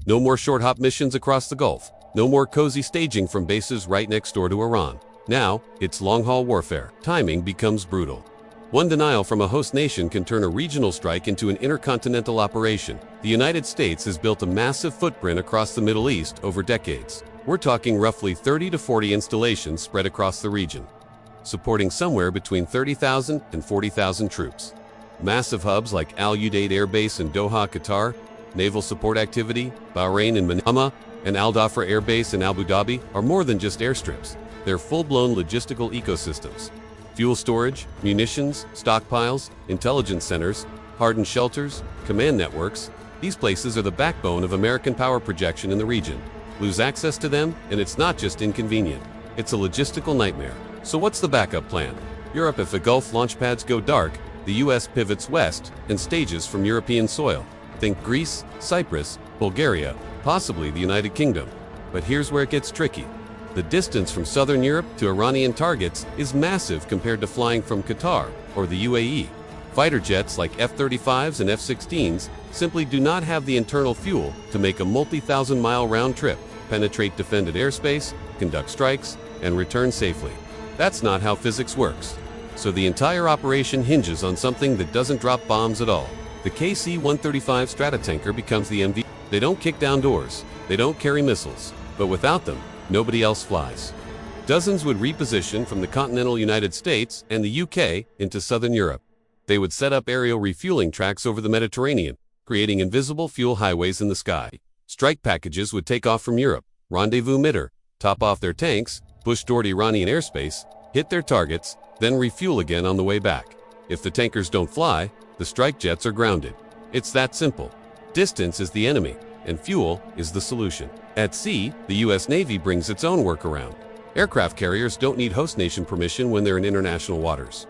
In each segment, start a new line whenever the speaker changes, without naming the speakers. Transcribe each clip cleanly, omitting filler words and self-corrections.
No more short-hop missions across the Gulf. No more cozy staging from bases right next door to Iran. Now, it's long-haul warfare. Timing becomes brutal. One denial from a host nation can turn a regional strike into an intercontinental operation. The United States has built a massive footprint across the Middle East over decades. We're talking roughly 30 to 40 installations spread across the region, supporting somewhere between 30,000 and 40,000 troops. Massive hubs like Al Udeid Air Base in Doha, Qatar, Naval Support Activity Bahrain in Manama, and Al Dhafra Air Base in Abu Dhabi are more than just airstrips. They're full-blown logistical ecosystems. Fuel storage, munitions, stockpiles, intelligence centers, hardened shelters, command networks. These places are the backbone of American power projection in the region. Lose access to them, and it's not just inconvenient. It's a logistical nightmare. So what's the backup plan? Europe. If the Gulf launch pads go dark, the US pivots west and stages from European soil. Think Greece, Cyprus, Bulgaria, possibly the United Kingdom. But here's where it gets tricky. The distance from southern Europe to Iranian targets is massive compared to flying from Qatar or the UAE. Fighter jets like F-35s and F-16s simply do not have the internal fuel to make a multi-thousand-mile round trip, penetrate defended airspace, conduct strikes, and return safely. That's not how physics works. So the entire operation hinges on something that doesn't drop bombs at all. The KC-135 Stratotanker becomes the MVP. They don't kick down doors, they don't carry missiles, but without them, nobody else flies. Dozens would reposition from the continental United States and the UK into southern Europe. They would set up aerial refueling tracks over the Mediterranean, creating invisible fuel highways in the sky. Strike packages would take off from Europe, rendezvous mid-air, top off their tanks, push toward Iranian airspace, hit their targets, then refuel again on the way back. If the tankers don't fly, the strike jets are grounded. It's that simple. Distance is the enemy, and fuel is the solution. At sea, the U.S. Navy brings its own workaround. Aircraft carriers don't need host nation permission when they're in international waters.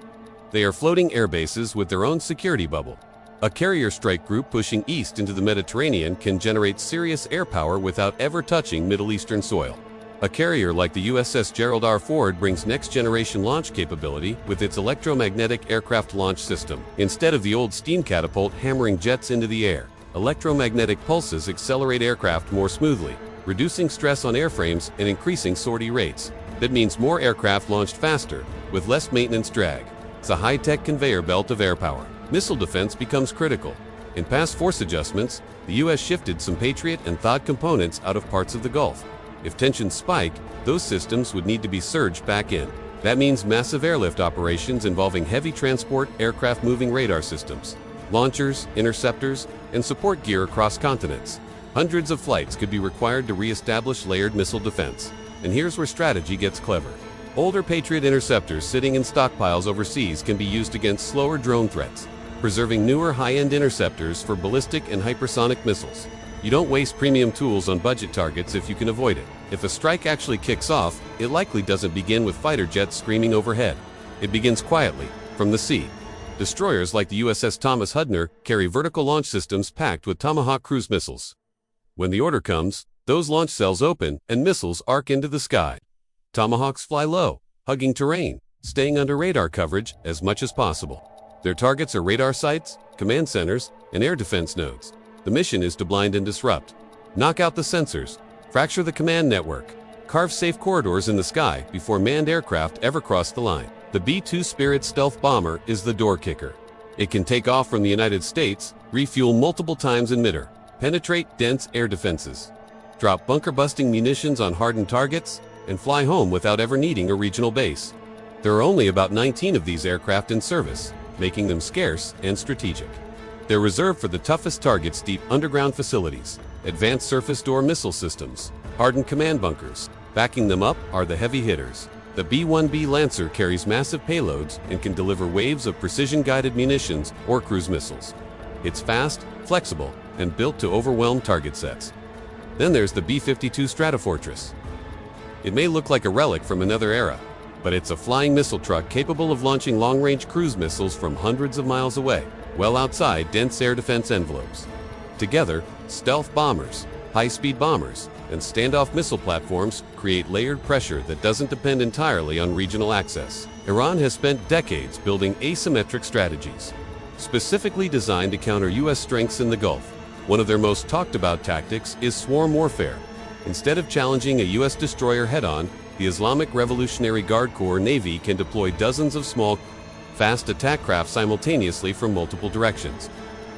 They are floating air bases with their own security bubble. A carrier strike group pushing east into the Mediterranean can generate serious air power without ever touching Middle Eastern soil. A carrier like the USS Gerald R. Ford brings next-generation launch capability with its electromagnetic aircraft launch system. Instead of the old steam catapult hammering jets into the air, electromagnetic pulses accelerate aircraft more smoothly, reducing stress on airframes and increasing sortie rates. That means more aircraft launched faster, with less maintenance drag. It's a high-tech conveyor belt of air power. Missile defense becomes critical. In past force adjustments, the U.S. shifted some Patriot and THAAD components out of parts of the Gulf. If tensions spike, those systems would need to be surged back in. That means massive airlift operations involving heavy transport aircraft moving radar systems, launchers, interceptors, and support gear across continents. Hundreds of flights could be required to re-establish layered missile defense. And here's where strategy gets clever. Older Patriot interceptors sitting in stockpiles overseas can be used against slower drone threats, preserving newer high-end interceptors for ballistic and hypersonic missiles. You don't waste premium tools on budget targets if you can avoid it. If a strike actually kicks off, it likely doesn't begin with fighter jets screaming overhead. It begins quietly, from the sea. Destroyers like the USS Thomas Hudner carry vertical launch systems packed with Tomahawk cruise missiles. When the order comes, those launch cells open and missiles arc into the sky. Tomahawks fly low, hugging terrain, staying under radar coverage as much as possible. Their targets are radar sites, command centers, and air defense nodes. The mission is to blind and disrupt. Knock out the sensors, fracture the command network, carve safe corridors in the sky before manned aircraft ever cross the line. The B-2 Spirit stealth bomber is the door kicker. It can take off from the United States, refuel multiple times in midair, penetrate dense air defenses, drop bunker-busting munitions on hardened targets, and fly home without ever needing a regional base. There are only about 19 of these aircraft in service, making them scarce and strategic. They're reserved for the toughest targets: deep underground facilities, advanced surface door missile systems, hardened command bunkers. Backing them up are the heavy hitters. The B-1B Lancer carries massive payloads and can deliver waves of precision-guided munitions or cruise missiles. It's fast, flexible, and built to overwhelm target sets. Then there's the B-52 Stratofortress. It may look like a relic from another era, but it's a flying missile truck capable of launching long-range cruise missiles from hundreds of miles away, well outside dense air defense envelopes. Together, stealth bombers, high-speed bombers, and standoff missile platforms create layered pressure that doesn't depend entirely on regional access. Iran has spent decades building asymmetric strategies, specifically designed to counter U.S. strengths in the Gulf. One of their most talked about tactics is swarm warfare. Instead of challenging a U.S. destroyer head-on, the Islamic Revolutionary Guard Corps Navy can deploy dozens of small, fast attack craft simultaneously from multiple directions.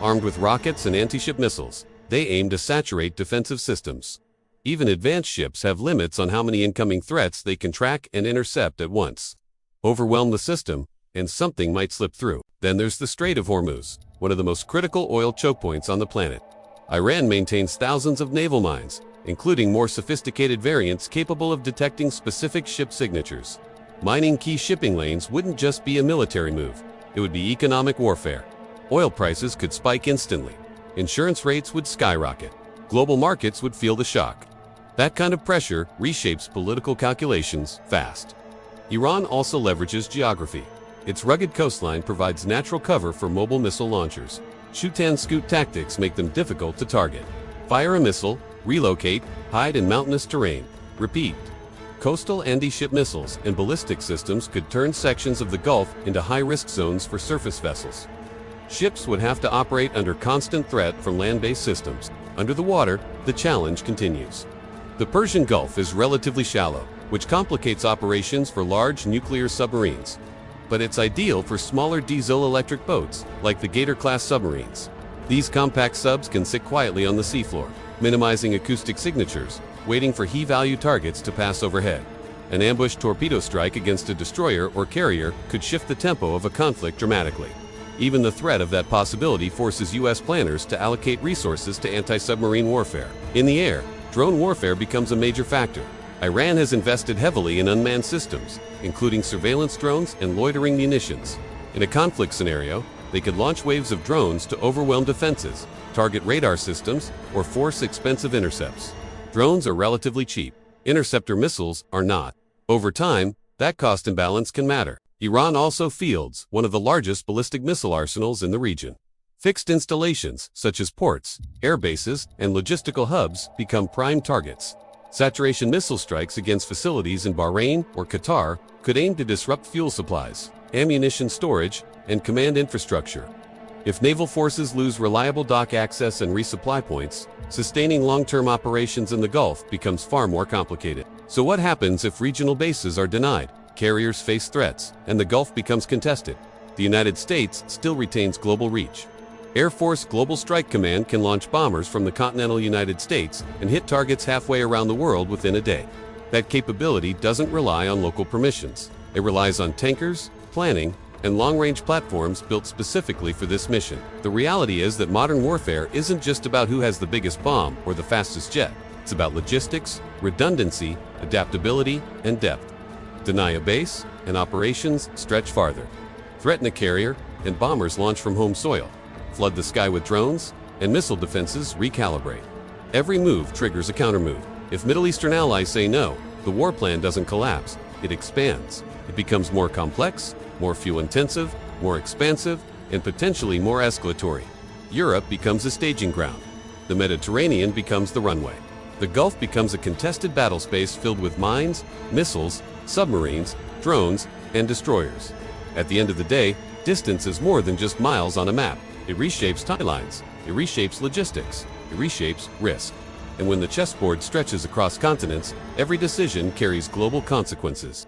Armed with rockets and anti-ship missiles, they aim to saturate defensive systems. Even advanced ships have limits on how many incoming threats they can track and intercept at once. Overwhelm the system, and something might slip through. Then there's the Strait of Hormuz, one of the most critical oil choke points on the planet. Iran maintains thousands of naval mines, including more sophisticated variants capable of detecting specific ship signatures. Mining key shipping lanes wouldn't just be a military move, it would be economic warfare. Oil prices could spike instantly. Insurance rates would skyrocket. Global markets would feel the shock. That kind of pressure reshapes political calculations fast. Iran also leverages geography. Its rugged coastline provides natural cover for mobile missile launchers. Shoot-and-scoot tactics make them difficult to target. Fire a missile, relocate, hide in mountainous terrain. Repeat. Coastal anti-ship missiles and ballistic systems could turn sections of the Gulf into high-risk zones for surface vessels. Ships would have to operate under constant threat from land-based systems. Under the water, the challenge continues. The Persian Gulf is relatively shallow, which complicates operations for large nuclear submarines. But it's ideal for smaller diesel-electric boats, like the Gator-class submarines. These compact subs can sit quietly on the seafloor, minimizing acoustic signatures, waiting for high-value targets to pass overhead. An ambush torpedo strike against a destroyer or carrier could shift the tempo of a conflict dramatically. Even the threat of that possibility forces U.S. planners to allocate resources to anti-submarine warfare. In the air, drone warfare becomes a major factor. Iran has invested heavily in unmanned systems, including surveillance drones and loitering munitions. In a conflict scenario, they could launch waves of drones to overwhelm defenses, target radar systems, or force expensive intercepts. Drones are relatively cheap. Interceptor missiles are not. Over time, that cost imbalance can matter. Iran also fields one of the largest ballistic missile arsenals in the region. Fixed installations, such as ports, air bases, and logistical hubs, become prime targets. Saturation missile strikes against facilities in Bahrain or Qatar could aim to disrupt fuel supplies, ammunition storage, and command infrastructure. If naval forces lose reliable dock access and resupply points, sustaining long-term operations in the Gulf becomes far more complicated. So what happens if regional bases are denied, carriers face threats, and the Gulf becomes contested? The United States still retains global reach. Air Force Global Strike Command can launch bombers from the continental United States and hit targets halfway around the world within a day. That capability doesn't rely on local permissions. It relies on tankers, planning, and long-range platforms built specifically for this mission. The reality is that modern warfare isn't just about who has the biggest bomb or the fastest jet. It's about logistics, redundancy, adaptability, and depth. Deny a base, and operations stretch farther. Threaten a carrier, and bombers launch from home soil. Flood the sky with drones, and missile defenses recalibrate. Every move triggers a countermove. If Middle Eastern allies say no, the war plan doesn't collapse, it expands. It becomes more complex, more fuel-intensive, more expansive, and potentially more escalatory. Europe becomes a staging ground. The Mediterranean becomes the runway. The Gulf becomes a contested battle space filled with mines, missiles, submarines, drones, and destroyers. At the end of the day, distance is more than just miles on a map. It reshapes timelines, it reshapes logistics, it reshapes risk. And when the chessboard stretches across continents, every decision carries global consequences.